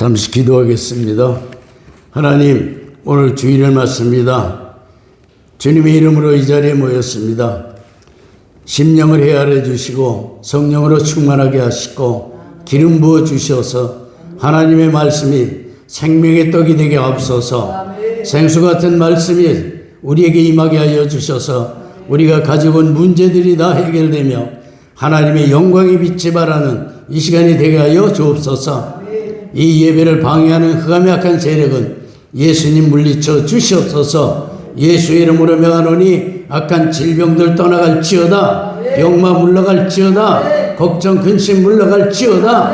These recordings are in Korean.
잠시 기도하겠습니다. 하나님, 오늘 주일을 맞습니다. 주님의 이름으로 이 자리에 모였습니다. 심령을 헤아려 주시고 성령으로 충만하게 하시고 기름 부어 주셔서 하나님의 말씀이 생명의 떡이 되게 하옵소서. 생수 같은 말씀이 우리에게 임하게 하여 주셔서 우리가 가지고 온 문제들이 다 해결되며 하나님의 영광이 빛이 발하는 이 시간이 되게 하여 주옵소서. 이 예배를 방해하는 흑암의 악한 세력은 예수님 물리쳐 주시옵소서. 예수 이름으로 명하노니 악한 질병들 떠나갈지어다. 병마 물러갈지어다. 걱정 근심 물러갈지어다.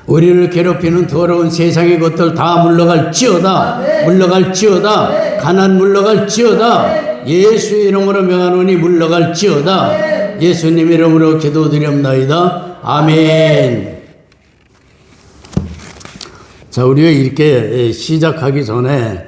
우리를 괴롭히는 더러운 세상의 것들 다 물러갈지어다. 물러갈지어다. 가난 물러갈지어다. 예수 이름으로 명하노니 물러갈지어다. 예수님 이름으로 기도드립나이다. 아멘. 자, 우리가 이렇게 시작하기 전에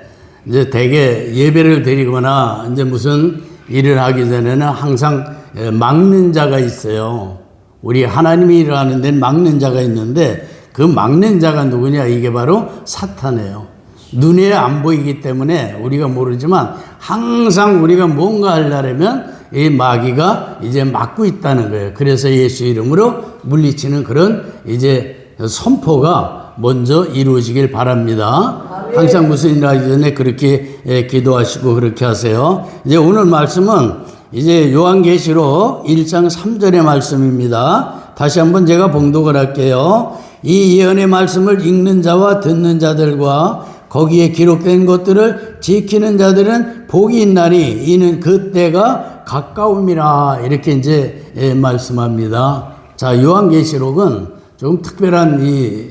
이제 대개 예배를 드리거나 이제 무슨 일을 하기 전에는 항상 막는 자가 있어요. 우리 하나님이 일하는 데는 막는 자가 있는데 그 막는 자가 누구냐? 이게 바로 사탄이에요. 눈에 안 보이기 때문에 우리가 모르지만 항상 우리가 뭔가 하려면 이 마귀가 이제 막고 있다는 거예요. 그래서 예수 이름으로 물리치는 그런 이제 선포가 먼저 이루어지길 바랍니다. 항상 무슨 일 하기 전에 그렇게 기도하시고 그렇게 하세요. 이제 오늘 말씀은 이제 요한계시록 1장 3절의 말씀입니다. 다시 한번 제가 봉독을 할게요. 이 예언의 말씀을 읽는 자와 듣는 자들과 거기에 기록된 것들을 지키는 자들은 복이 있나니 이는 그때가 가까움이라. 이렇게 이제 말씀합니다. 자, 요한계시록은 좀 특별한 이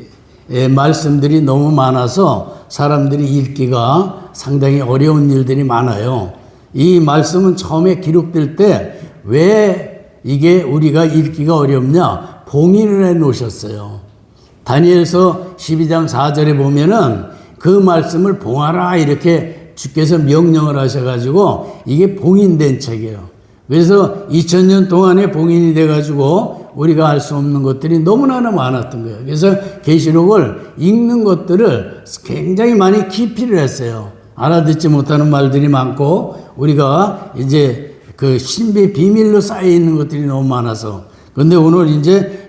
말씀들이 너무 많아서 사람들이 읽기가 상당히 어려운 일들이 많아요. 이 말씀은 처음에 기록될 때 왜 이게 우리가 읽기가 어렵냐? 봉인을 해 놓으셨어요. 다니엘서 12장 4절에 보면은 그 말씀을 봉하라 이렇게 주께서 명령을 하셔가지고 이게 봉인된 책이에요. 그래서 2000년 동안에 봉인이 돼가지고 우리가 알 수 없는 것들이 너무나 많았던 거예요. 그래서 계시록을 읽는 것들을 굉장히 많이 기피를 했어요. 알아듣지 못하는 말들이 많고 우리가 이제 그 신비 비밀로 쌓여 있는 것들이 너무 많아서. 그런데 오늘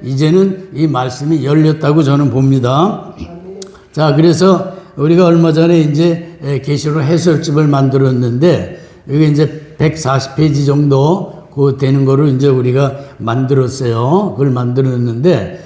이제는 이 말씀이 열렸다고 저는 봅니다. 자, 그래서 우리가 얼마 전에 이제 계시록 해설집을 만들었는데 여기 이제 140페이지 정도 그 되는 거를 이제 우리가 만들었어요. 그걸 만들었는데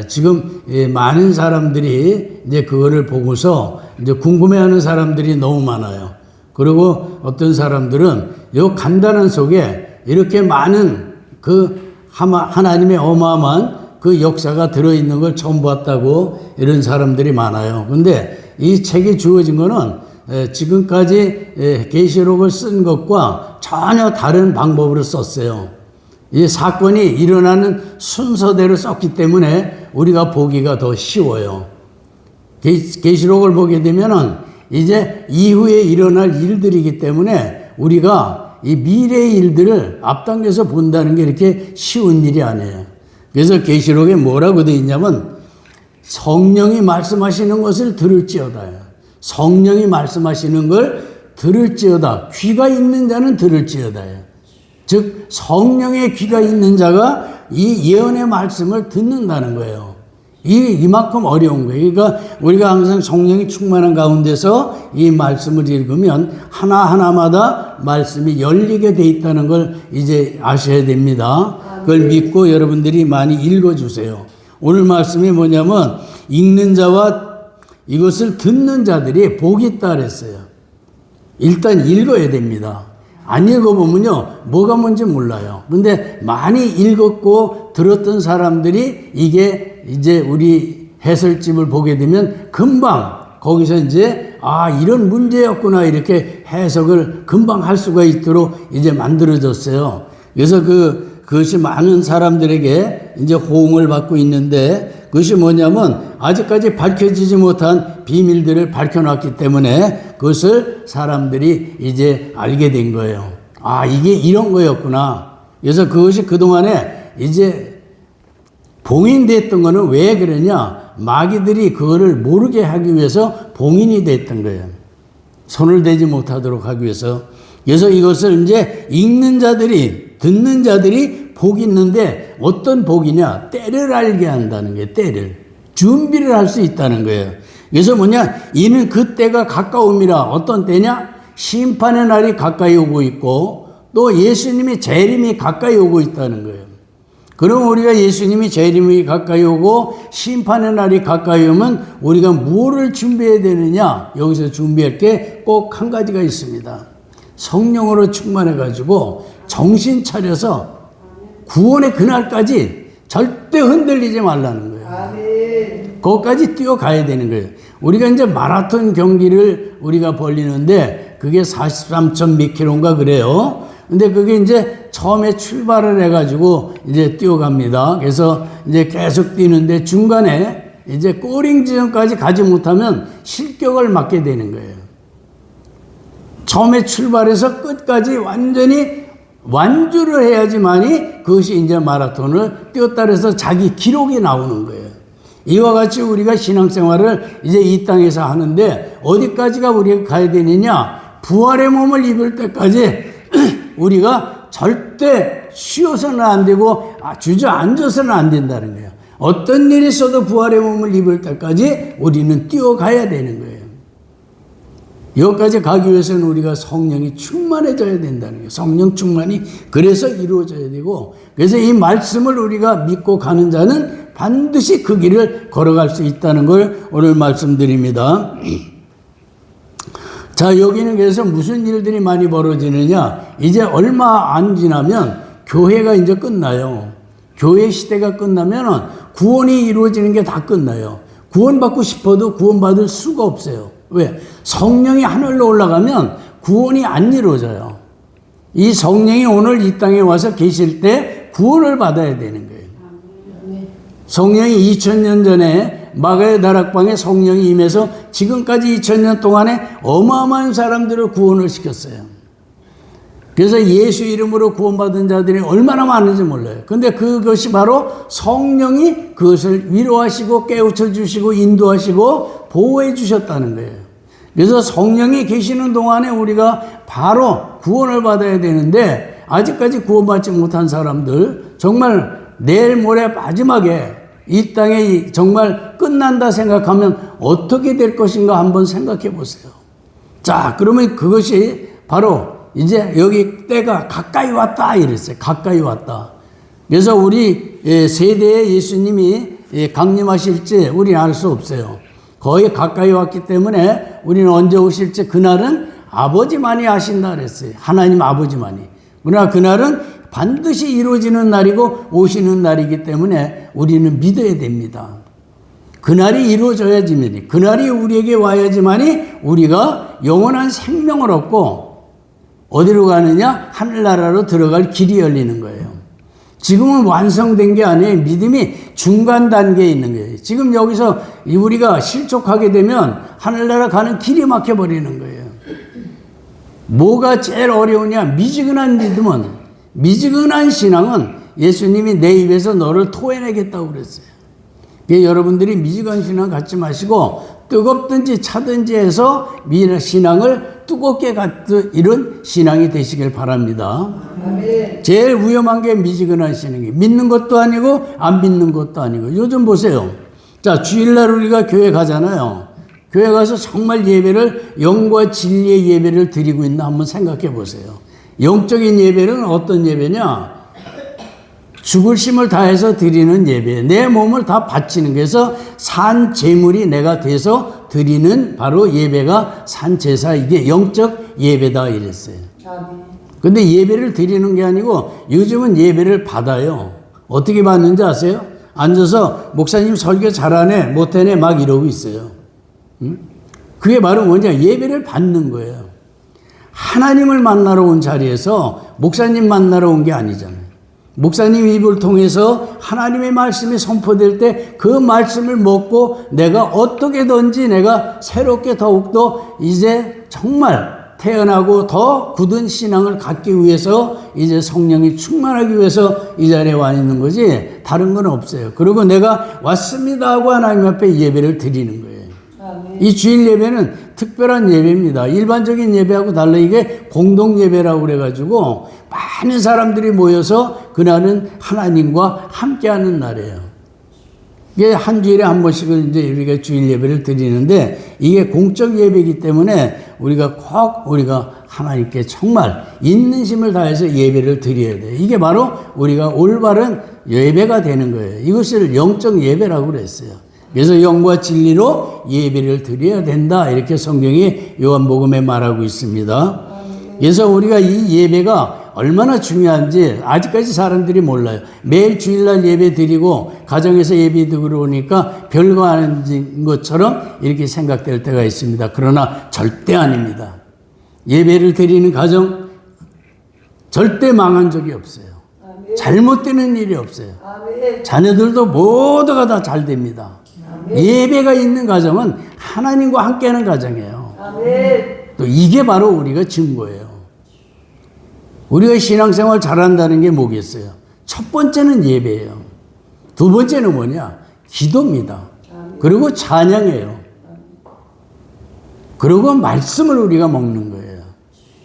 지금 많은 사람들이 이제 그거를 보고서 이제 궁금해하는 사람들이 너무 많아요. 그리고 어떤 사람들은 요 간단한 속에 이렇게 많은 그 하나님의 어마어마한 그 역사가 들어있는 걸 처음 봤다고 이런 사람들이 많아요. 근데 이 책이 주어진 거는 지금까지 계시록을 쓴 것과 전혀 다른 방법으로 썼어요. 이 사건이 일어나는 순서대로 썼기 때문에 우리가 보기가 더 쉬워요. 계시록을 보게 되면은 이제 이후에 일어날 일들이기 때문에 우리가 이 미래의 일들을 앞당겨서 본다는 게 이렇게 쉬운 일이 아니에요. 그래서 계시록에 뭐라고 되어 있냐면 성령이 말씀하시는 것을 들을지어다. 성령이 말씀하시는 걸 들을지어다. 귀가 있는 자는 들을지어다. 즉 성령의 귀가 있는 자가 이 예언의 말씀을 듣는다는 거예요. 이만큼 어려운 거예요. 그러니까 우리가 항상 성령이 충만한 가운데서 이 말씀을 읽으면 하나하나마다 말씀이 열리게 돼 있다는 걸 이제 아셔야 됩니다. 그걸 믿고 여러분들이 많이 읽어주세요. 오늘 말씀이 뭐냐면 읽는 자와 이것을 듣는 자들이 복이 있다 그랬어요. 일단 읽어야 됩니다. 안 읽어보면요 뭐가 뭔지 몰라요. 근데 많이 읽었고 들었던 사람들이 이게 이제 우리 해설집을 보게 되면 금방 거기서 이제 이런 문제였구나 이렇게 해석을 금방 할 수가 있도록 이제 만들어졌어요. 그래서 그것이 많은 사람들에게 이제 호응을 받고 있는데 그것이 뭐냐면 아직까지 밝혀지지 못한 비밀들을 밝혀놨기 때문에 그것을 사람들이 이제 알게 된 거예요. 이게 이런 거였구나. 그래서 그것이 그동안에 이제 봉인됐던 거는 왜 그러냐? 마귀들이 그거를 모르게 하기 위해서 봉인이 됐던 거예요. 손을 대지 못하도록 하기 위해서. 그래서 이것을 이제 읽는 자들이, 듣는 자들이 복이 있는데 어떤 복이냐? 때를 알게 한다는 거예요. 때를. 준비를 할 수 있다는 거예요. 그래서 뭐냐? 이는 그 때가 가까움이라. 어떤 때냐? 심판의 날이 가까이 오고 있고 또 예수님의 재림이 가까이 오고 있다는 거예요. 그럼 우리가 예수님이 재림이 가까이 오고 심판의 날이 가까이 오면 우리가 무엇을 준비해야 되느냐? 여기서 준비할 게 꼭 한 가지가 있습니다. 성령으로 충만해 가지고 정신 차려서 구원의 그날까지 절대 흔들리지 말라는 거예요. 거기까지 뛰어가야 되는 거예요. 우리가 이제 마라톤 경기를 우리가 벌리는데 그게 43점 몇 킬로인가 그래요. 근데 그게 이제 처음에 출발을 해가지고 이제 뛰어갑니다. 그래서 이제 계속 뛰는데 중간에 이제 꼬링 지점까지 가지 못하면 실격을 맞게 되는 거예요. 처음에 출발해서 끝까지 완전히 완주를 해야지만이 그것이 이제 마라톤을 뛰었다 그래서 자기 기록이 나오는 거예요. 이와 같이 우리가 신앙생활을 이제 이 땅에서 하는데 어디까지가 우리가 가야 되느냐? 부활의 몸을 입을 때까지 우리가 절대 쉬어서는 안 되고 주저앉아서는 안 된다는 거예요. 어떤 일이 있어도 부활의 몸을 입을 때까지 우리는 뛰어가야 되는 거예요. 여기까지 가기 위해서는 우리가 성령이 충만해져야 된다는 거예요. 성령 충만이 그래서 이루어져야 되고, 그래서 이 말씀을 우리가 믿고 가는 자는 반드시 그 길을 걸어갈 수 있다는 걸 오늘 말씀드립니다. 자, 여기는 그래서 무슨 일들이 많이 벌어지느냐? 이제 얼마 안 지나면 교회가 이제 끝나요. 교회 시대가 끝나면 구원이 이루어지는 게 다 끝나요. 구원받고 싶어도 구원받을 수가 없어요. 왜? 성령이 하늘로 올라가면 구원이 안 이루어져요. 이 성령이 오늘 이 땅에 와서 계실 때 구원을 받아야 되는 거예요. 성령이 2000년 전에 마가의 다락방에 성령이 임해서 지금까지 2000년 동안에 어마어마한 사람들을 구원을 시켰어요. 그래서 예수 이름으로 구원받은 자들이 얼마나 많은지 몰라요. 근데 그것이 바로 성령이 그것을 위로하시고 깨우쳐 주시고 인도하시고 보호해 주셨다는 거예요. 그래서 성령이 계시는 동안에 우리가 바로 구원을 받아야 되는데 아직까지 구원받지 못한 사람들 정말 내일 모레 마지막에 이 땅에 정말 끝난다 생각하면 어떻게 될 것인가 한번 생각해 보세요. 자, 그러면 그것이 바로 이제 여기 때가 가까이 왔다 이랬어요. 가까이 왔다. 그래서 우리 세대에 예수님이 강림하실지 우리는 알 수 없어요. 거의 가까이 왔기 때문에 우리는 언제 오실지 그날은 아버지만이 아신다 그랬어요. 하나님 아버지만이. 그러나 그날은 반드시 이루어지는 날이고 오시는 날이기 때문에 우리는 믿어야 됩니다. 그날이 이루어져야지만이, 그날이 우리에게 와야지만이 우리가 영원한 생명을 얻고 어디로 가느냐? 하늘나라로 들어갈 길이 열리는 거예요. 지금은 완성된 게 아니에요. 믿음이 중간 단계에 있는 거예요. 지금 여기서 우리가 실족하게 되면 하늘나라 가는 길이 막혀버리는 거예요. 뭐가 제일 어려우냐? 미지근한 믿음은, 미지근한 신앙은 예수님이 내 입에서 너를 토해내겠다고 그랬어요. 여러분들이 미지근한 신앙 갖지 마시고 뜨겁든지 차든지 해서 신앙을 뜨겁게 갖는 이런 신앙이 되시길 바랍니다. 아멘. 제일 위험한 게 미지근한 신앙이 믿는 것도 아니고 안 믿는 것도 아니고. 요즘 보세요. 자, 주일날 우리가 교회 가잖아요. 교회 가서 정말 예배를 영과 진리의 예배를 드리고 있나 한번 생각해 보세요. 영적인 예배는 어떤 예배냐? 죽을 힘을 다해서 드리는 예배, 내 몸을 다 바치는, 그래서 산 제물이 내가 돼서 드리는 바로 예배가 산 제사, 이게 영적 예배다 이랬어요. 근데 예배를 드리는 게 아니고 요즘은 예배를 받아요. 어떻게 받는지 아세요? 앉아서 목사님 설교 잘하네 못하네 막 이러고 있어요. 그게 바로 뭐냐? 예배를 받는 거예요. 하나님을 만나러 온 자리에서 목사님 만나러 온 게 아니잖아요. 목사님 입을 통해서 하나님의 말씀이 선포될 때 그 말씀을 먹고 내가 어떻게든지 내가 새롭게 더욱더 이제 정말 태어나고 더 굳은 신앙을 갖기 위해서 이제 성령이 충만하기 위해서 이 자리에 와 있는 거지 다른 건 없어요. 그리고 내가 왔습니다 하고 하나님 앞에 예배를 드리는 거예요. 이 주일 예배는 특별한 예배입니다. 일반적인 예배하고 달라 이게 공동 예배라고 그래가지고 많은 사람들이 모여서 그날은 하나님과 함께하는 날이에요. 이게 한 주일에 한 번씩은 이제 우리가 주일 예배를 드리는데 이게 공적 예배이기 때문에 우리가 하나님께 정말 있는 힘을 다해서 예배를 드려야 돼요. 이게 바로 우리가 올바른 예배가 되는 거예요. 이것을 영적 예배라고 그랬어요. 그래서 영과 진리로 예배를 드려야 된다. 이렇게 성경이 요한복음에 말하고 있습니다. 그래서 우리가 이 예배가 얼마나 중요한지 아직까지 사람들이 몰라요. 매일 주일날 예배 드리고 가정에서 예배 드리고 오니까 별거 아닌 것처럼 이렇게 생각될 때가 있습니다. 그러나 절대 아닙니다. 예배를 드리는 가정 절대 망한 적이 없어요. 잘못되는 일이 없어요. 자녀들도 모두가 다 잘 됩니다. 예배가 있는 가정은 하나님과 함께하는 가정이에요. 또 이게 바로 우리가 증거예요. 우리가 신앙생활 잘한다는 게 뭐겠어요? 첫 번째는 예배예요. 두 번째는 뭐냐? 기도입니다. 그리고 찬양이에요. 그리고 말씀을 우리가 먹는 거예요.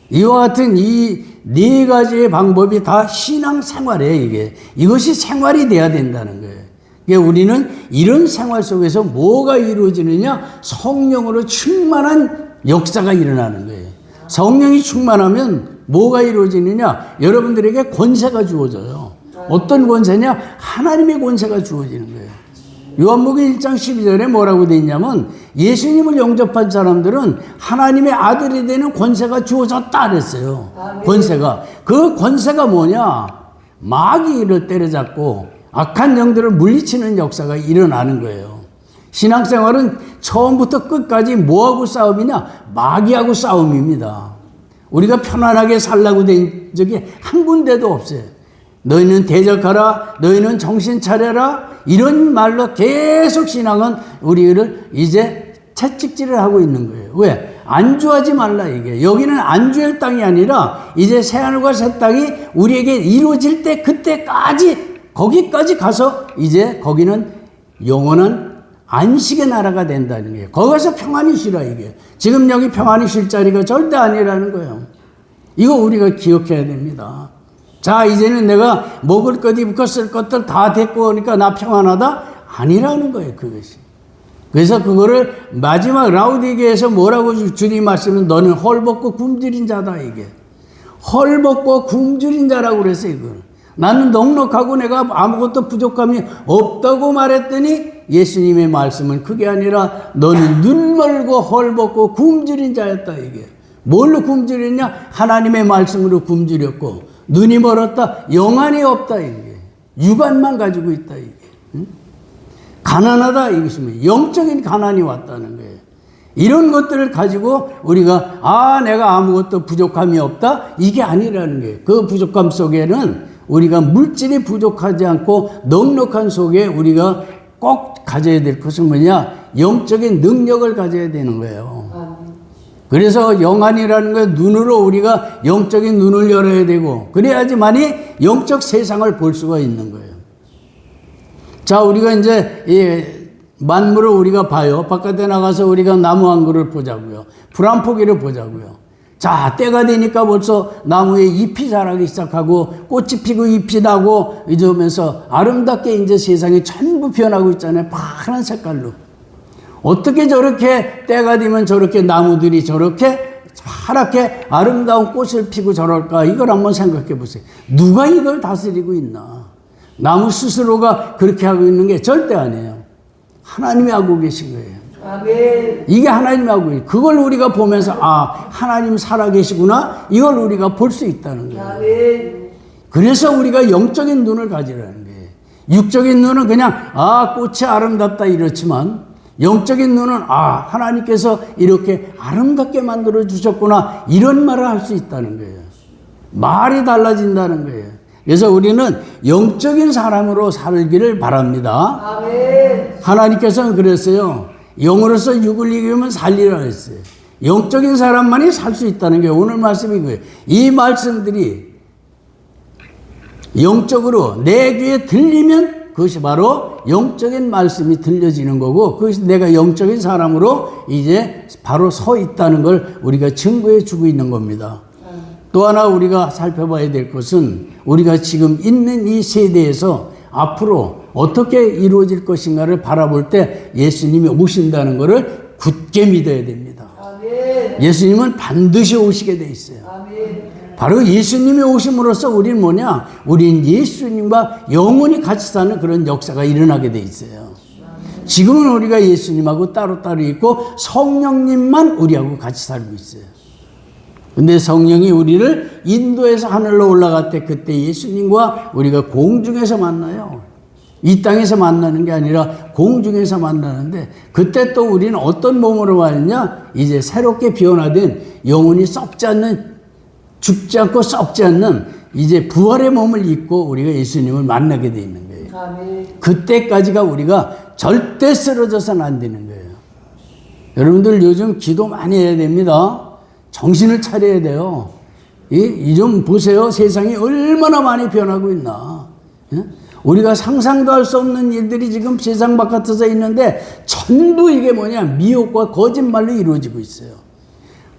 이와 같은 이 네 가지의 방법이 다 신앙생활이에요. 이것이 생활이 돼야 된다는 거예요. 그러니까 우리는 이런 생활 속에서 뭐가 이루어지느냐? 성령으로 충만한 역사가 일어나는 거예요. 성령이 충만하면 뭐가 이루어지느냐? 여러분들에게 권세가 주어져요. 어떤 권세냐? 하나님의 권세가 주어지는 거예요. 요한복음 1장 12절에 뭐라고 되어 있냐면 예수님을 영접한 사람들은 하나님의 아들이 되는 권세가 주어졌다 그랬어요. 권세가. 그 권세가 뭐냐? 마귀를 때려잡고 악한 영들을 물리치는 역사가 일어나는 거예요. 신앙생활은 처음부터 끝까지 뭐하고 싸움이냐? 마귀하고 싸움입니다. 우리가 편안하게 살라고 된 적이 한 군데도 없어요. 너희는 대적하라, 너희는 정신 차려라, 이런 말로 계속 신앙은 우리를 이제 채찍질을 하고 있는 거예요. 왜? 안주하지 말라 이게. 여기는 안주할 땅이 아니라 이제 새하늘과 새 땅이 우리에게 이루어질 때 그때까지 거기까지 가서 이제 거기는 영원한 안식의 나라가 된다는 거예요. 거기서 평안히 쉬라 이게. 지금 여기 평안히 쉴 자리가 절대 아니라는 거예요. 이거 우리가 기억해야 됩니다. 자, 이제는 내가 먹을 것, 입을 것, 쓸 것들 다 됐고 하니까 나 평안하다? 아니라는 거예요, 그것이. 그래서 그거를 마지막 라우디게에서 뭐라고 주님 말씀은 너는 헐벗고 굶주린 자다, 이게. 헐벗고 굶주린 자라고 그랬어요, 이걸. 나는 넉넉하고 내가 아무것도 부족함이 없다고 말했더니 예수님의 말씀은 그게 아니라 너는 눈 멀고 헐벗고 굶주린 자였다, 이게. 뭘로 굶주렸냐? 하나님의 말씀으로 굶주렸고, 눈이 멀었다, 영안이 없다, 이게. 육안만 가지고 있다, 이게. 응? 가난하다, 이것이면 영적인 가난이 왔다는 거예요. 이런 것들을 가지고 우리가, 내가 아무것도 부족함이 없다? 이게 아니라는 거예요. 그 부족함 속에는 우리가 물질이 부족하지 않고 넉넉한 속에 우리가 꼭 가져야 될 것은 뭐냐? 영적인 능력을 가져야 되는 거예요. 그래서 영안이라는 건 눈으로 우리가 영적인 눈을 열어야 되고 그래야지만이 영적 세상을 볼 수가 있는 거예요. 자, 우리가 이제 이 만물을 우리가 봐요. 바깥에 나가서 우리가 나무 한 그루를 보자고요. 풀 한 포기를 보자고요. 자, 때가 되니까 벌써 나무에 잎이 자라기 시작하고 꽃이 피고 잎이 나고 이러면서 아름답게 이제 세상이 전부 변하고 있잖아요. 파란 색깔로. 어떻게 저렇게 때가 되면 저렇게 나무들이 저렇게 파랗게 아름다운 꽃을 피고 저럴까? 이걸 한번 생각해 보세요. 누가 이걸 다스리고 있나? 나무 스스로가 그렇게 하고 있는 게 절대 아니에요. 하나님이 하고 계신 거예요. 아멘. 이게 하나님이 하고 계신 거예요. 그걸 우리가 보면서 하나님 살아계시구나. 이걸 우리가 볼 수 있다는 거예요. 아멘. 그래서 우리가 영적인 눈을 가지라는 거예요. 육적인 눈은 그냥 꽃이 아름답다 이렇지만 영적인 눈은 하나님께서 이렇게 아름답게 만들어 주셨구나 이런 말을 할 수 있다는 거예요. 말이 달라진다는 거예요. 그래서 우리는 영적인 사람으로 살기를 바랍니다. 아멘. 하나님께서는 그랬어요. 영으로서 육을 이기면 살리라 했어요. 영적인 사람만이 살 수 있다는 게 오늘 말씀인 거예요. 이 말씀들이 영적으로 내 귀에 들리면 그것이 바로 영적인 말씀이 들려지는 거고, 그것이 내가 영적인 사람으로 이제 바로 서 있다는 걸 우리가 증거해 주고 있는 겁니다. 또 하나 우리가 살펴봐야 될 것은 우리가 지금 있는 이 세대에서 앞으로 어떻게 이루어질 것인가를 바라볼 때 예수님이 오신다는 것을 굳게 믿어야 됩니다. 아멘. 예수님은 반드시 오시게 돼 있어요. 아멘. 바로 예수님이 오심으로써 우리는 뭐냐? 우리는 예수님과 영원히 같이 사는 그런 역사가 일어나게 돼 있어요. 지금은 우리가 예수님하고 따로따로 있고 성령님만 우리하고 같이 살고 있어요. 근데 성령이 우리를 인도해서 하늘로 올라갈 때 그때 예수님과 우리가 공중에서 만나요. 이 땅에서 만나는 게 아니라 공중에서 만나는데, 그때 또 우리는 어떤 몸으로 왔냐? 이제 새롭게 변화된 영혼이 썩지 않는, 죽지 않고 썩지 않는 이제 부활의 몸을 입고 우리가 예수님을 만나게 돼 있는 거예요. 아멘. 그때까지가 우리가 절대 쓰러져서는 안 되는 거예요. 여러분들 요즘 기도 많이 해야 됩니다. 정신을 차려야 돼요. 이 좀 보세요. 세상이 얼마나 많이 변하고 있나. 예? 우리가 상상도 할 수 없는 일들이 지금 세상 바깥에서 있는데 전부 이게 뭐냐? 미혹과 거짓말로 이루어지고 있어요.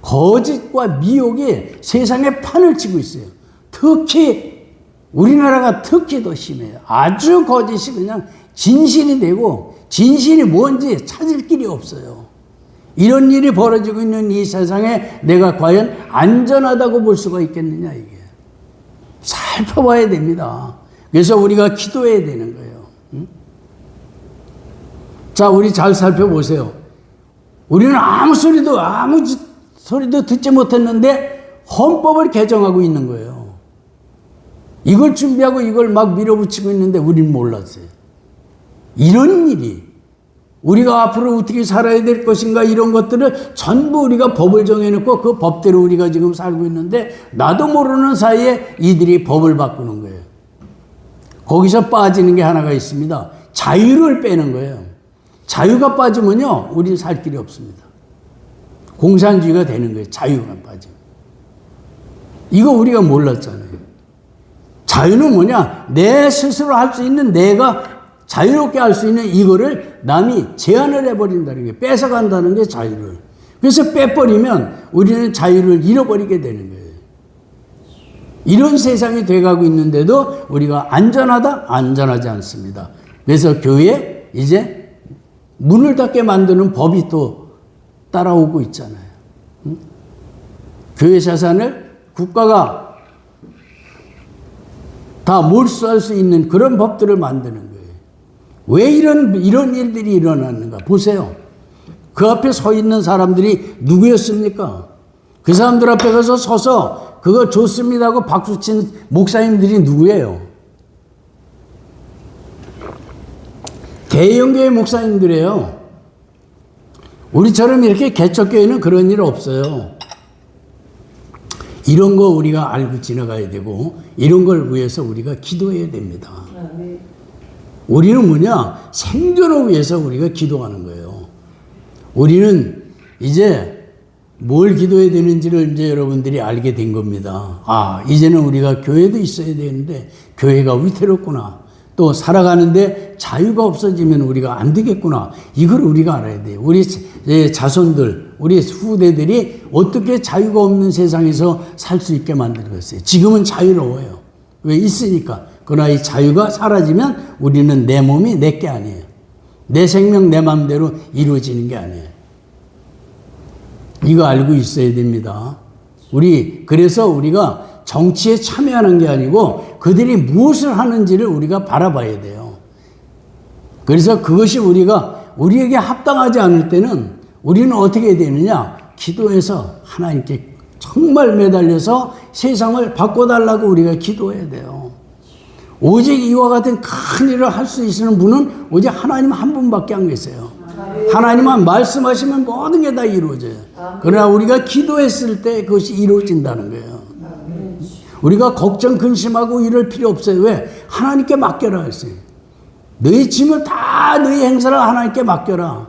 거짓과 미혹이 세상에 판을 치고 있어요. 특히 우리나라가 특히 더 심해요. 아주 거짓이 그냥 진실이 되고, 진실이 뭔지 찾을 길이 없어요. 이런 일이 벌어지고 있는 이 세상에 내가 과연 안전하다고 볼 수가 있겠느냐, 이게. 살펴봐야 됩니다. 그래서 우리가 기도해야 되는 거예요. 응? 자, 우리 잘 살펴보세요. 우리는 아무 소리도 듣지 못했는데 헌법을 개정하고 있는 거예요. 이걸 준비하고 이걸 막 밀어붙이고 있는데 우리는 몰랐어요. 이런 일이 우리가 앞으로 어떻게 살아야 될 것인가, 이런 것들을 전부 우리가 법을 정해놓고 그 법대로 우리가 지금 살고 있는데 나도 모르는 사이에 이들이 법을 바꾸는 거예요. 거기서 빠지는 게 하나가 있습니다. 자유를 빼는 거예요. 자유가 빠지면요, 우리는 살 길이 없습니다. 공산주의가 되는 거예요. 자유가 빠지면. 이거 우리가 몰랐잖아요. 자유는 뭐냐? 내 스스로 할 수 있는, 내가 자유롭게 할 수 있는 이거를 남이 제한을 해버린다는 게, 뺏어간다는 게 자유를. 그래서 빼버리면 우리는 자유를 잃어버리게 되는 거예요. 이런 세상이 돼가고 있는데도 우리가 안전하다? 안전하지 않습니다. 그래서 교회에 이제 문을 닫게 만드는 법이 또 따라오고 있잖아요. 응? 교회 자산을 국가가 다 몰수할 수 있는 그런 법들을 만드는 거예요. 왜 이런 일들이 일어났는가? 보세요. 그 앞에 서 있는 사람들이 누구였습니까? 그 사람들 앞에 가서 서서 그거 좋습니다 하고 박수친 목사님들이 누구예요? 대형교회 목사님들이에요. 우리처럼 이렇게 개척교회는 그런 일 없어요. 이런 거 우리가 알고 지나가야 되고, 이런 걸 위해서 우리가 기도해야 됩니다. 우리는 뭐냐? 생존을 위해서 우리가 기도하는 거예요. 우리는 이제 뭘 기도해야 되는지를 이제 여러분들이 알게 된 겁니다. 아, 이제는 우리가 교회도 있어야 되는데 교회가 위태롭구나. 또 살아가는데 자유가 없어지면 우리가 안 되겠구나. 이걸 우리가 알아야 돼요. 우리 자손들, 우리 후대들이 어떻게 자유가 없는 세상에서 살 수 있게 만들었어요. 지금은 자유로워요. 왜? 있으니까. 그러나 이 자유가 사라지면 우리는 내 몸이 내게 아니에요. 내 생명 내 마음대로 이루어지는 게 아니에요. 이거 알고 있어야 됩니다. 그래서 우리가 정치에 참여하는 게 아니고 그들이 무엇을 하는지를 우리가 바라봐야 돼요. 그래서 그것이 우리에게 합당하지 않을 때는 우리는 어떻게 해야 되느냐? 기도해서 하나님께 정말 매달려서 세상을 바꿔달라고 우리가 기도해야 돼요. 오직 이와 같은 큰 일을 할 수 있는 분은 오직 하나님 한 분밖에 안 계세요. 하나님만 말씀하시면 모든 게 다 이루어져요. 그러나 우리가 기도했을 때 그것이 이루어진다는 거예요. 우리가 걱정, 근심하고 이럴 필요 없어요. 왜? 하나님께 맡겨라 했어요. 너희 짐을 다, 너희 행사를 하나님께 맡겨라.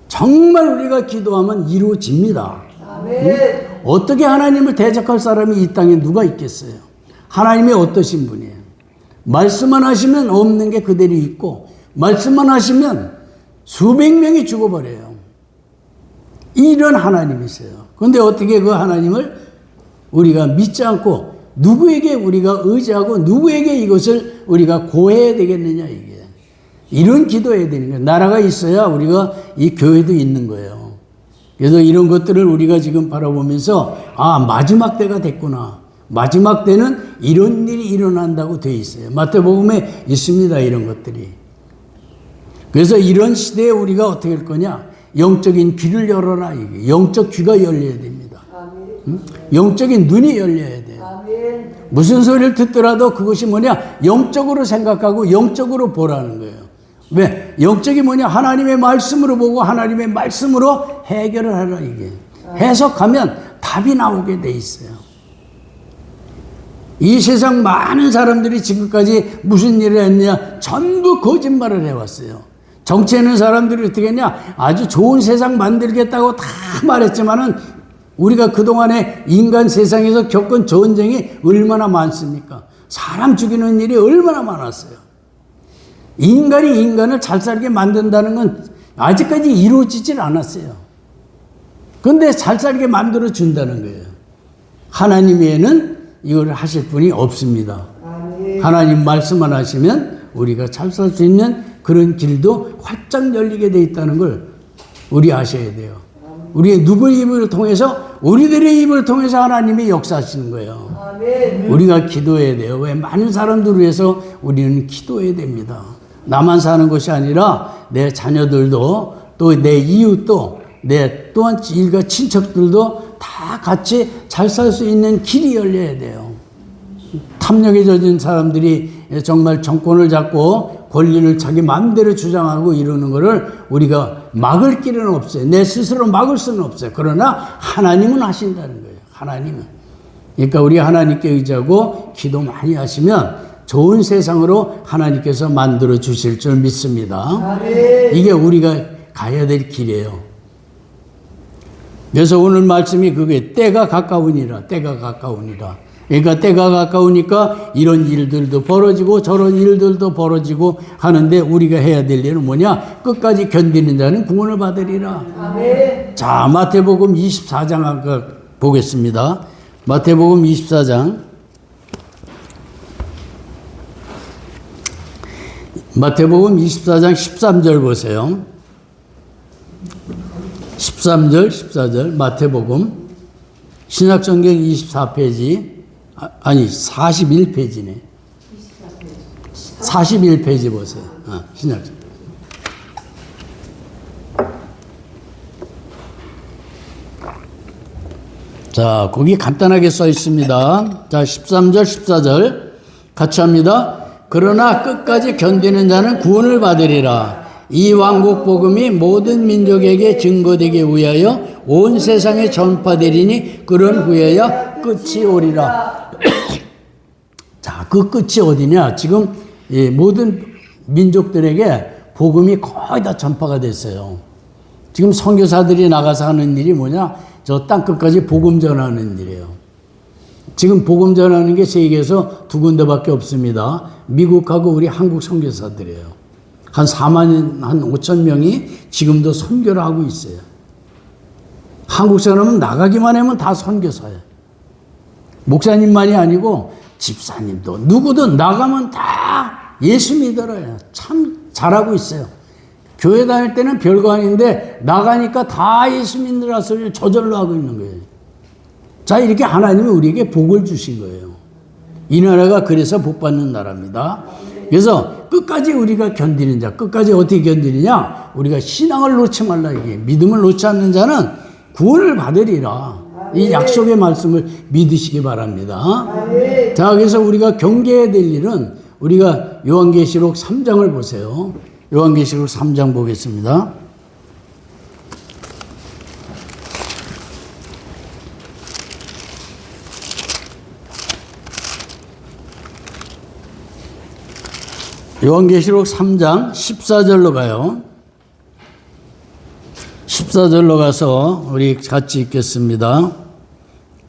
정말 우리가 기도하면 이루어집니다. 응? 어떻게 하나님을 대적할 사람이 이 땅에 누가 있겠어요? 하나님이 어떠신 분이에요? 말씀만 하시면 없는 게 그대로 있고, 말씀만 하시면 수백 명이 죽어버려요. 이런 하나님이세요. 그런데 어떻게 그 하나님을 우리가 믿지 않고 누구에게 우리가 의지하고 누구에게 이것을 우리가 고해야 되겠느냐, 이게. 이런 기도해야 되는 거예요. 나라가 있어야 우리가 이 교회도 있는 거예요. 그래서 이런 것들을 우리가 지금 바라보면서, 아, 마지막 때가 됐구나. 마지막 때는 이런 일이 일어난다고 되어 있어요. 마태복음에 있습니다, 이런 것들이. 그래서 이런 시대에 우리가 어떻게 할 거냐? 영적인 귀를 열어라, 이게. 영적 귀가 열려야 됩니다. 응? 영적인 눈이 열려야 돼요. 무슨 소리를 듣더라도 그것이 뭐냐? 영적으로 생각하고 영적으로 보라는 거예요. 왜? 영적이 뭐냐? 하나님의 말씀으로 보고 하나님의 말씀으로 해결을 하라, 이게. 해석하면 답이 나오게 돼 있어요. 이 세상 많은 사람들이 지금까지 무슨 일을 했냐? 전부 거짓말을 해왔어요. 정치하는 사람들이 어떻게 했냐? 아주 좋은 세상 만들겠다고 다 말했지만은 우리가 그동안에 인간 세상에서 겪은 전쟁이 얼마나 많습니까? 사람 죽이는 일이 얼마나 많았어요. 인간이 인간을 잘 살게 만든다는 건 아직까지 이루어지질 않았어요. 그런데 잘 살게 만들어 준다는 거예요. 하나님 외에는 이걸 하실 분이 없습니다. 하나님 말씀만 하시면 우리가 잘 살 수 있는 그런 길도 활짝 열리게 돼 있다는 걸 우리 아셔야 돼요. 우리의 누구의 입을 통해서, 우리들의 입을 통해서 하나님이 역사하시는 거예요. 우리가 기도해야 돼요. 왜? 많은 사람들을 위해서 우리는 기도해야 됩니다. 나만 사는 것이 아니라 내 자녀들도, 또 내 이웃도, 내 또한 일가 친척들도 다 같이 잘 살 수 있는 길이 열려야 돼요. 탐욕에 젖은 사람들이 정말 정권을 잡고 권리를 자기 마음대로 주장하고 이러는 것을 우리가 막을 길은 없어요. 내 스스로 막을 수는 없어요. 그러나 하나님은 하신다는 거예요. 하나님은. 그러니까 우리 하나님께 의지하고 기도 많이 하시면 좋은 세상으로 하나님께서 만들어 주실 줄 믿습니다. 이게 우리가 가야 될 길이에요. 그래서 오늘 말씀이 그게 때가 가까우니라, 때가 가까우니라. 그러니까 때가 가까우니까 이런 일들도 벌어지고 저런 일들도 벌어지고 하는데 우리가 해야 될 일은 뭐냐? 끝까지 견디는 자는 구원을 받으리라. 아멘. 자, 마태복음 24장 아까 보겠습니다. 마태복음 24장. 마태복음 24장 13절 보세요. 13절, 14절, 마태복음, 신약성경 24페이지, 아니, 41페이지네. 41페이지 보세요. 신약성경. 자, 거기 간단하게 써 있습니다. 자, 13절, 14절. 같이 합니다. 그러나 끝까지 견디는 자는 구원을 받으리라. 이 왕국 복음이 모든 민족에게 증거되기 위하여 온 세상에 전파되리니 그런 후에야 끝이 오리라. 자, 그 끝이 어디냐? 지금 모든 민족들에게 복음이 거의 다 전파가 됐어요. 지금 선교사들이 나가서 하는 일이 뭐냐? 저 땅 끝까지 복음 전하는 일이에요. 지금 복음 전하는 게 세계에서 두 군데밖에 없습니다. 미국하고 우리 한국 선교사들이에요. 한 4만, 한 5천 명이 지금도 선교를 하고 있어요. 한국 사람은 나가기만 하면 다 선교사예요. 목사님만이 아니고 집사님도 누구든 나가면 다 예수 믿어요. 참 잘하고 있어요. 교회 다닐 때는 별거 아닌데 나가니까 다 예수 믿으라 소리를 저절로 하고 있는 거예요. 자, 이렇게 하나님이 우리에게 복을 주신 거예요. 이 나라가 그래서 복 받는 나라입니다. 그래서 끝까지 우리가 견디는 자, 끝까지 어떻게 견디느냐? 우리가 신앙을 놓지 말라, 이게. 믿음을 놓지 않는 자는 구원을 받으리라. 이 약속의 말씀을 믿으시기 바랍니다. 자, 그래서 우리가 경계해야 될 일은 우리가 요한계시록 3장을 보세요. 요한계시록 3장 보겠습니다. 요한계시록 3장 14절로 가요. 14절로 가서 우리 같이 읽겠습니다.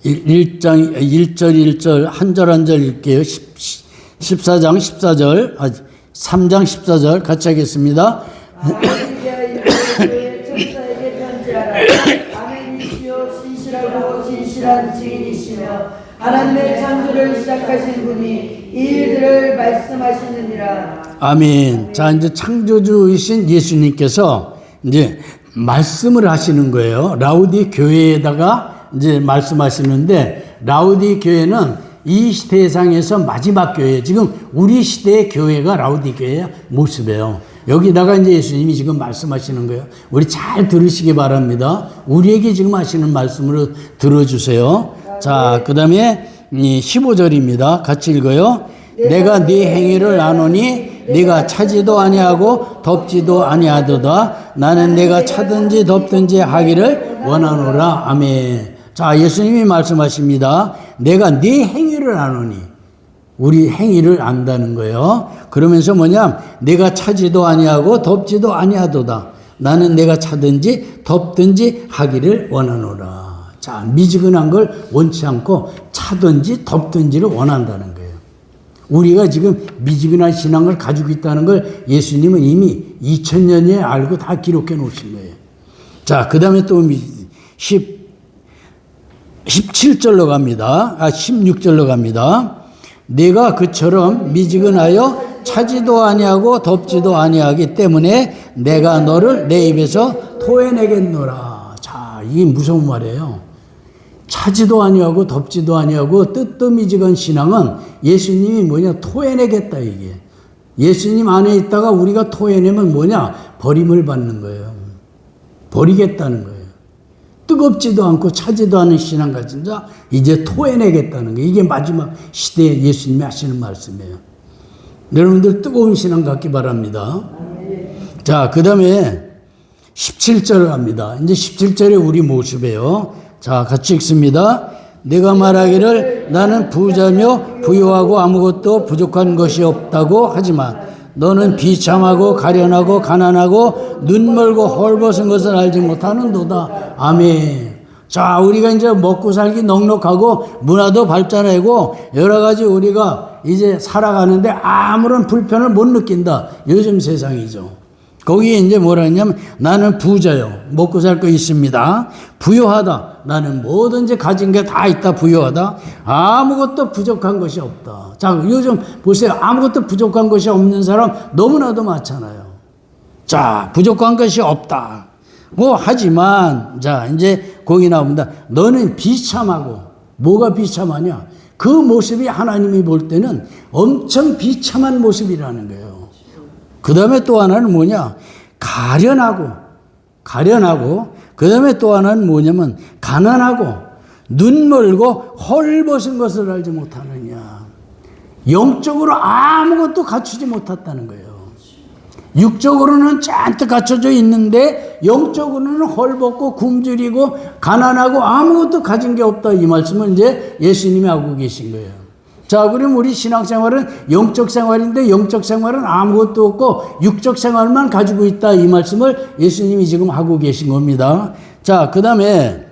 1장 1절 한 절 한 절 읽게요. 14장 14절 3장 14절 같이 하겠습니다. 아멘이시여 신실하고 진실한 증인이시며 하나님의 창조를 시작하신 분이 이 일들을 말씀하시느니라. 아멘. 자, 이제 창조주이신 예수님께서 이제 말씀을 하시는 거예요. 라우디 교회에다가 이제 말씀하시는데, 라우디 교회는 이 세상에서 마지막 교회, 지금 우리 시대의 교회가 라우디 교회의 모습이에요. 여기다가 이제 예수님이 지금 말씀하시는 거예요. 우리 잘 들으시기 바랍니다. 우리에게 지금 하시는 말씀으로 들어주세요. 자, 그 다음에 15절입니다. 같이 읽어요. 내가 네 행위를 아노니 네가 차지도 아니하고 덥지도 아니하도다. 나는 내가 차든지 덥든지 하기를 원하노라. 아멘. 자, 예수님이 말씀하십니다. 내가 네 행위를 아노니, 우리 행위를 안다는 거예요. 그러면서 뭐냐, 내가 차지도 아니하고 덥지도 아니하도다. 나는 내가 차든지 덥든지 하기를 원하노라. 자, 미지근한 걸 원치 않고 차든지 덥든지를 원한다는 거예요. 우리가 지금 미지근한 신앙을 가지고 있다는 걸 예수님은 이미 2000년에 알고 다 기록해 놓으신 거예요. 자, 그 다음에 또 17절로 갑니다. 16절로 갑니다. 내가 그처럼 미지근하여 차지도 아니하고 덥지도 아니하기 때문에 내가 너를 내 입에서 토해내겠노라. 자, 이게 무서운 말이에요. 차지도 아니하고 덥지도 아니하고 뜨뜻미지근 신앙은 예수님이 뭐냐, 토해내겠다 이게. 예수님 안에 있다가 우리가 토해내면 뭐냐, 버림을 받는 거예요. 버리겠다는 거예요. 뜨겁지도 않고 차지도 않은 신앙 가진 자 이제 토해내겠다는 거예요. 이게 마지막 시대에 예수님이 하시는 말씀이에요. 여러분들 뜨거운 신앙 갖기 바랍니다. 자, 그 다음에 17절 갑니다. 이제 17절에 우리 모습이에요. 자, 같이 읽습니다. 내가 말하기를 나는 부자며 부유하고 아무것도 부족한 것이 없다고 하지만 너는 비참하고 가련하고 가난하고 눈멀고 헐벗은 것을 알지 못하는도다. 아멘. 자, 우리가 이제 먹고 살기 넉넉하고 문화도 발달하고 여러 가지 우리가 이제 살아가는데 아무런 불편을 못 느낀다. 요즘 세상이죠. 거기에 이제 뭐라 했냐면 나는 부자요. 먹고 살 거 있습니다. 부유하다. 나는 뭐든지 가진 게 다 있다. 부유하다. 아무것도 부족한 것이 없다. 자, 요즘 보세요. 아무것도 부족한 것이 없는 사람 너무나도 많잖아요. 자, 부족한 것이 없다. 뭐 하지만 자, 이제 거기 나옵니다. 너는 비참하고, 뭐가 비참하냐? 그 모습이 하나님이 볼 때는 엄청 비참한 모습이라는 거예요. 그 다음에 또 하나는 뭐냐? 가련하고, 그 다음에 또 하나는 뭐냐면, 가난하고, 눈멀고, 헐벗은 것을 알지 못하느냐. 영적으로 아무것도 갖추지 못했다는 거예요. 육적으로는 잔뜩 갖춰져 있는데, 영적으로는 헐벗고, 굶주리고, 가난하고, 아무것도 가진 게 없다. 이 말씀을 이제 예수님이 하고 계신 거예요. 자, 그럼 우리 신앙생활은 영적 생활인데 영적 생활은 아무것도 없고 육적 생활만 가지고 있다. 이 말씀을 예수님이 지금 하고 계신 겁니다. 자, 그 다음에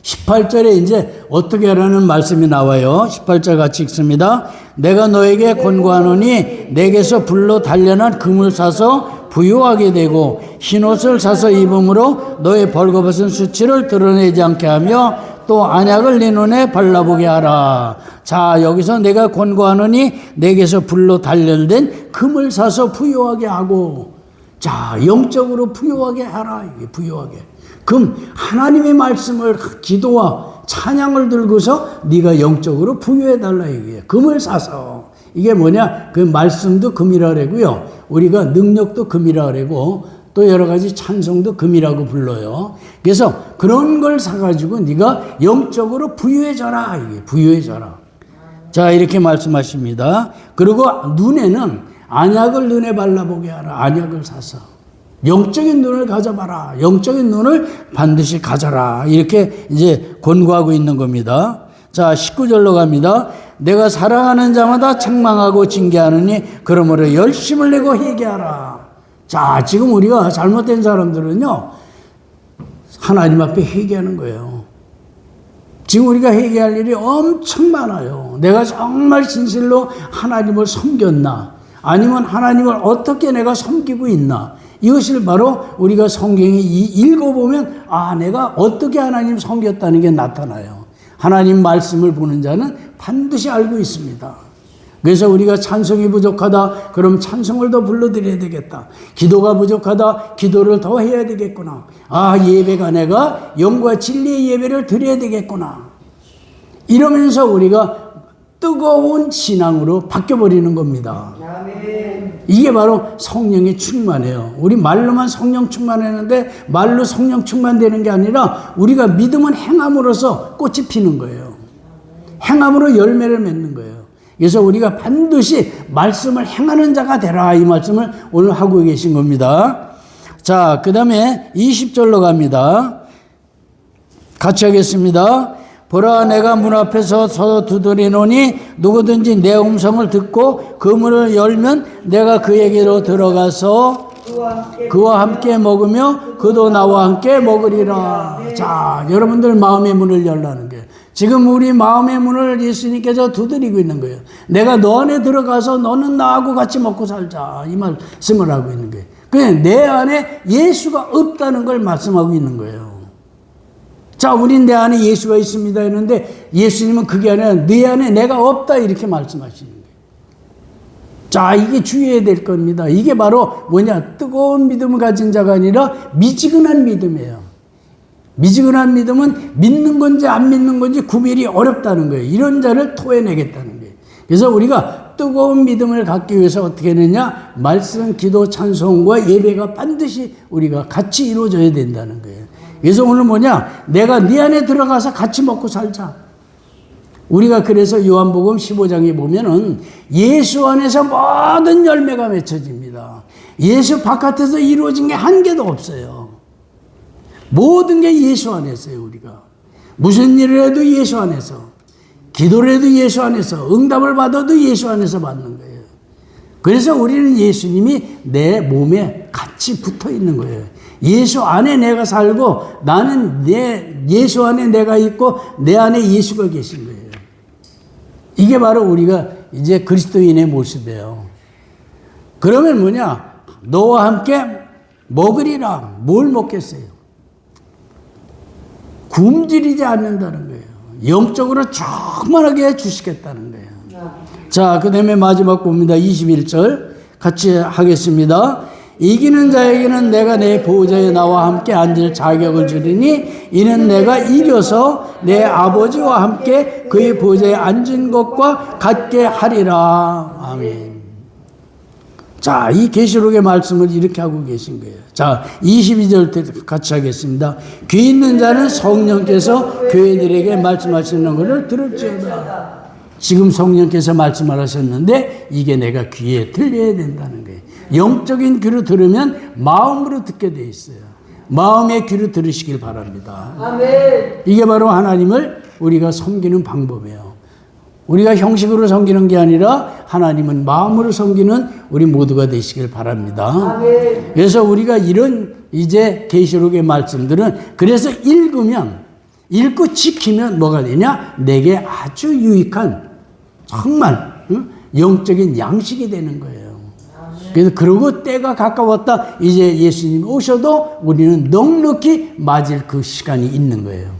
18절에 이제 어떻게 하라는 말씀이 나와요. 18절 같이 읽습니다. 내가 너에게 권고하노니 내게서 불로 단련한 금을 사서 부유하게 되고 흰옷을 사서 입음으로 너의 벌거벗은 수치를 드러내지 않게 하며 또 안약을 네 눈에 발라보게 하라. 자, 여기서 내가 권고하노니 내게서 불로 단련된 금을 사서 부유하게 하고, 자, 영적으로 부유하게 하라. 이게 부유하게. 금, 하나님의 말씀을 기도와 찬양을 들고서 네가 영적으로 부유해달라 이게. 금을 사서. 이게 뭐냐? 그 말씀도 금이라 그러고요. 우리가 능력도 금이라 그러고 또 여러 가지 찬송도 금이라고 불러요. 그래서 그런 걸 사가지고 네가 영적으로 부유해져라. 이게 부유해져라. 자, 이렇게 말씀하십니다. 그리고 눈에는 안약을 눈에 발라보게 하라. 안약을 사서. 영적인 눈을 가져봐라. 영적인 눈을 반드시 가져라. 이렇게 이제 권고하고 있는 겁니다. 자, 19절로 갑니다. 내가 사랑하는 자마다 책망하고 징계하느니 그러므로 열심을 내고 회개하라. 자, 지금 우리가 잘못된 사람들은요, 하나님 앞에 회개하는 거예요. 지금 우리가 회개할 일이 엄청 많아요. 내가 정말 진실로 하나님을 섬겼나? 아니면 하나님을 어떻게 내가 섬기고 있나? 이것을 바로 우리가 성경에 읽어보면 내가 어떻게 하나님 섬겼다는 게 나타나요. 하나님 말씀을 보는 자는 반드시 알고 있습니다. 그래서 우리가 찬송이 부족하다, 그럼 찬송을 더 불러드려야 되겠다. 기도가 부족하다, 기도를 더 해야 되겠구나. 예배가 내가 영과 진리의 예배를 드려야 되겠구나. 이러면서 우리가 뜨거운 신앙으로 바뀌어버리는 겁니다. 이게 바로 성령의 충만이에요. 우리 말로만 성령 충만했는데 말로 성령 충만되는 게 아니라 우리가 믿음은 행함으로써 꽃이 피는 거예요. 행함으로 열매를 맺는 거예요. 그래서 우리가 반드시 말씀을 행하는 자가 되라, 이 말씀을 오늘 하고 계신 겁니다. 자, 그 다음에 20절로 갑니다. 같이 하겠습니다. 보라, 내가 문 앞에서 서 두드리노니 누구든지 내 음성을 듣고 그 문을 열면 내가 그에게로 들어가서 그와 함께 먹으며 그도 나와 함께 먹으리라. 자, 여러분들 마음의 문을 열라는 거예요. 지금 우리 마음의 문을 예수님께서 두드리고 있는 거예요. 내가 너 안에 들어가서 너는 나하고 같이 먹고 살자, 이 말씀을 하고 있는 거예요. 그냥 내 안에 예수가 없다는 걸 말씀하고 있는 거예요. 자, 우린 내 안에 예수가 있습니다 했는데 예수님은 그게 아니라 네 안에 내가 없다, 이렇게 말씀하시는 거예요. 자, 이게 주의해야 될 겁니다. 이게 바로 뭐냐? 뜨거운 믿음을 가진 자가 아니라 미지근한 믿음이에요. 미지근한 믿음은 믿는 건지 안 믿는 건지 구별이 어렵다는 거예요. 이런 자를 토해내겠다는 거예요. 그래서 우리가 뜨거운 믿음을 갖기 위해서 어떻게 하느냐? 말씀, 기도, 찬송과 예배가 반드시 우리가 같이 이루어져야 된다는 거예요. 그래서 오늘 뭐냐? 내가 네 안에 들어가서 같이 먹고 살자. 우리가 그래서 요한복음 15장에 보면은 예수 안에서 모든 열매가 맺혀집니다. 예수 바깥에서 이루어진 게 한 개도 없어요. 모든 게 예수 안에서요. 우리가 무슨 일을 해도 예수 안에서, 기도를 해도 예수 안에서, 응답을 받아도 예수 안에서 받는 거예요. 그래서 우리는 예수님이 내 몸에 같이 붙어 있는 거예요. 예수 안에 내가 살고 나는 예수 안에 내가 있고 내 안에 예수가 계신 거예요. 이게 바로 우리가 이제 그리스도인의 모습이에요. 그러면 뭐냐? 너와 함께 먹으리라. 뭘 먹겠어요? 굶주리지 않는다는 거예요. 영적으로 충만하게 주시겠다는 거예요. 자, 그 다음에 마지막 봅니다. 21절 같이 하겠습니다. 이기는 자에게는 내가 내 보호자에 나와 함께 앉을 자격을 주리니 이는 내가 이겨서 내 아버지와 함께 그의 보호자에 앉은 것과 같게 하리라. 아멘. 자, 이 계시록의 말씀을 이렇게 하고 계신 거예요. 자, 22절 때 같이 하겠습니다. 귀 있는 자는 성령께서 교회들에게 말씀하시는 것을 들을지어다. 지금 성령께서 말씀을 하셨는데 이게 내가 귀에 들려야 된다는 거예요. 영적인 귀로 들으면 마음으로 듣게 돼 있어요. 마음의 귀로 들으시길 바랍니다. 아멘. 이게 바로 하나님을 우리가 섬기는 방법이에요. 우리가 형식으로 섬기는 게 아니라 하나님은 마음으로 섬기는 우리 모두가 되시길 바랍니다. 아멘. 그래서 우리가 이런 이제 계시록의 말씀들은 그래서 읽고 지키면 뭐가 되냐? 내게 아주 유익한 정말 영적인 양식이 되는 거예요. 그래서 그러고 때가 가까웠다. 이제 예수님 오셔도 우리는 넉넉히 맞을 그 시간이 있는 거예요.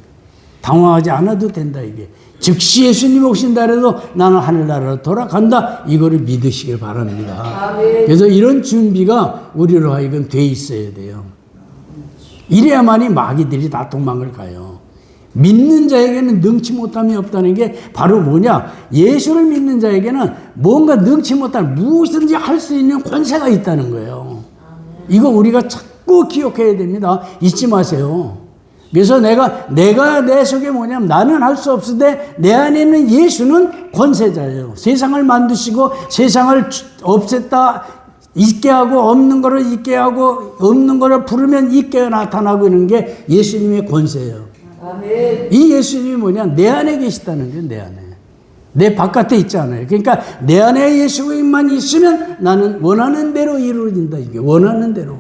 당황하지 않아도 된다 이게. 즉시 예수님 오신다 해도 나는 하늘나라로 돌아간다. 이거를 믿으시길 바랍니다. 그래서 이런 준비가 우리로 하여금 돼 있어야 돼요. 이래야만이 마귀들이 다 도망을 가요. 믿는 자에게는 능치 못함이 없다는 게 바로 뭐냐? 예수를 믿는 자에게는 뭔가 능치 못한 무엇이든지 할 수 있는 권세가 있다는 거예요. 이거 우리가 자꾸 기억해야 됩니다. 잊지 마세요. 그래서 내가 내 속에 뭐냐면 나는 할 수 없으되 내 안에 있는 예수는 권세자예요. 세상을 만드시고 세상을 없앴다 있게 하고 없는 거를 있게 하고 없는 거를 부르면 있게 나타나고 있는 게 예수님의 권세예요. 아멘. 이 예수님이 뭐냐? 내 안에 계시다는 거예요. 내 안에. 내 바깥에 있지 않아요. 그러니까 내 안에 예수님만 있으면 나는 원하는 대로 이루어진다. 이게 원하는 대로.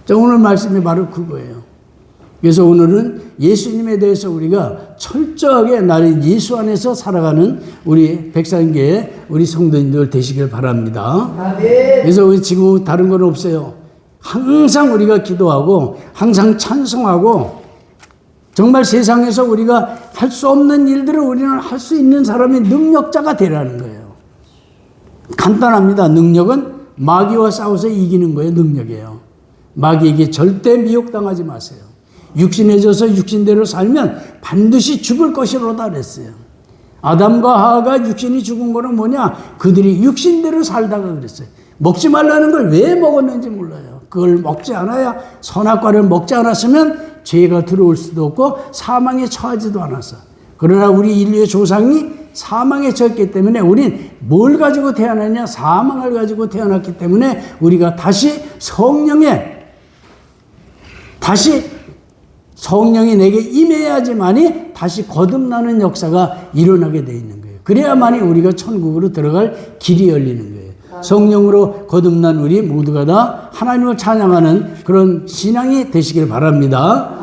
자, 오늘 말씀이 바로 그거예요. 그래서 오늘은 예수님에 대해서 우리가 철저하게 나를 예수 안에서 살아가는 우리 백성교회 우리 성도님들 되시길 바랍니다. 그래서 우리 지금 다른 건 없어요. 항상 우리가 기도하고 항상 찬송하고 정말 세상에서 우리가 할 수 없는 일들을 우리는 할 수 있는 사람의 능력자가 되라는 거예요. 간단합니다. 능력은 마귀와 싸워서 이기는 거예요. 능력이에요. 마귀에게 절대 미혹당하지 마세요. 육신에 져서 육신대로 살면 반드시 죽을 것이로다 그랬어요. 아담과 하와가 육신이 죽은 거는 뭐냐? 그들이 육신대로 살다가 그랬어요. 먹지 말라는 걸 왜 먹었는지 몰라요. 그걸 먹지 않아야 선악과를 먹지 않았으면 죄가 들어올 수도 없고 사망에 처하지도 않았어. 그러나 우리 인류의 조상이 사망에 처했기 때문에 우린 뭘 가지고 태어났냐? 사망을 가지고 태어났기 때문에 우리가 다시 성령이 내게 임해야지만이 다시 거듭나는 역사가 일어나게 돼 있는 거예요. 그래야만이 우리가 천국으로 들어갈 길이 열리는 거예요. 성령으로 거듭난 우리 모두가 다 하나님을 찬양하는 그런 신앙이 되시길 바랍니다.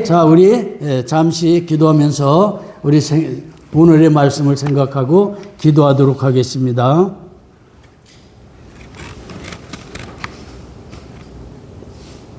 자, 우리 잠시 기도하면서 우리 오늘의 말씀을 생각하고 기도하도록 하겠습니다.